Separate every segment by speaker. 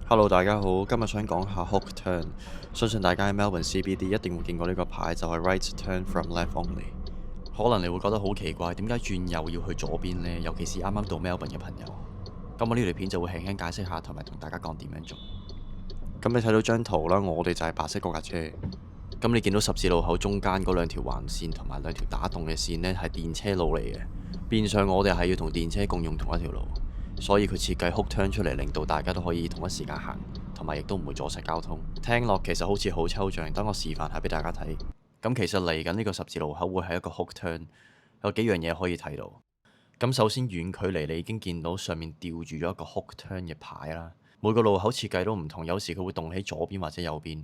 Speaker 1: Hello，大家好，今日想講下 Hook Turn，相信大家喺 Melbourne CBD 一定會見過呢個牌，就係 Right Turn from Left Only。可能你會覺得好奇怪，點解轉右要去左邊呢？尤其是啱啱到 Melbourne 嘅朋友。咁我呢條片就會輕輕解釋下，同埋同大家講點樣做。咁你睇到張圖啦，我哋就係白色嗰架車。咁你見到十字路口中間嗰兩條橫線同埋兩條打洞嘅線呢，係電車路嚟嘅。變相我哋係要同電車共用同一條路，所以佢設計 Hook Turn 出嚟，令到大家都可以同一時間行，同埋亦都唔會阻塞交通。聽落其實好似好抽象，等我示範下俾大家睇。咁其實嚟緊呢個十字路口會係一個 Hook Turn，有幾樣嘢可以睇到。咁首先遠距離你已經見到上面吊住咗一個 Hook Turn 嘅牌啦。每個路口設計都唔同，有時佢會動喺左邊或者右邊。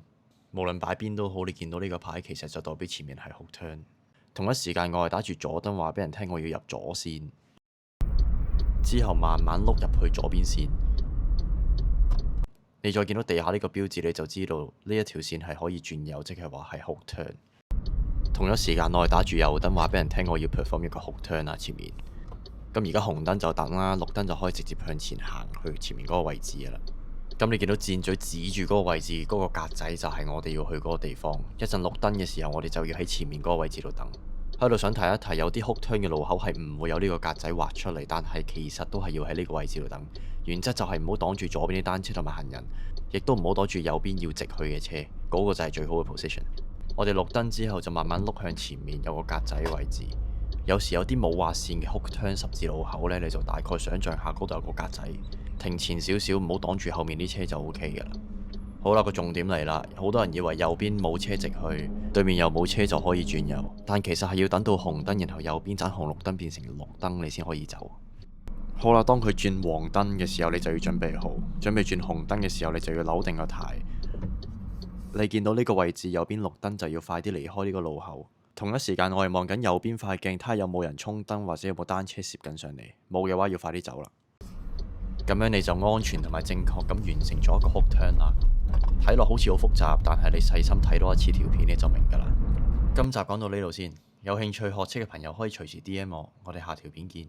Speaker 1: 無論擺邊都好，你見到呢個牌其實就代表前面係 Hook Turn。同一時間我係打住左燈話俾人聽我要入左線，之後慢慢碌入去左邊線。你再見到地下呢個標誌，你就知道呢一條線係可以轉右，即係話係 Hook Turn。同一時間我係打住右燈話俾人聽我要 perform 一個 Hook Turn 啊，前面。咁而家紅燈就等啦，綠燈就可以直接向前行去前面嗰個位置嘅啦。咁你見到箭嘴指住嗰個位置，嗰個格仔就係我哋要去嗰個地方。一陣綠燈嘅時候，我哋就要喺前面嗰個位置度等。喺度想提一提，有啲 Hook Turn 嘅路口係唔會有呢個格仔畫出嚟，但係其實都係要喺呢個位置度等。原則就係唔好擋住左邊啲單車同埋行人，亦都唔好擋住右邊要直去嘅車，嗰個就係最好嘅 position。我哋綠燈之後就慢慢碌向前面有個格仔嘅位置。有時有啲冇畫線嘅 Hook Turn 十字路口呢，你就大概想像下嗰度有個格仔，停前少少，唔好擋住後面啲車就 OK 嘅啦。好啦，個重點嚟啦，好多人以為右邊冇車直去，對面又冇車就可以轉右，但其實係要等到紅燈，然後右邊盞紅綠燈變成綠燈，你先可以走。好啦，當佢轉黃燈嘅時候，你就要準備好；準備轉紅燈嘅時候，你就要扭定個軚。你見到呢個位置右邊綠燈就要快啲離開呢個路口。同一時間，我係望緊右邊塊鏡，睇下有冇人衝燈或者有冇單車攝緊上嚟。冇嘅話，要快啲走啦。咁樣你就安全同埋正確咁完成咗一個 Hook Turn 啦。睇落好似好複雜，但係你細心睇多一次條片你就明㗎啦。今集講到呢度先，有興趣學車嘅朋友可以隨時 DM 我哋下條片見。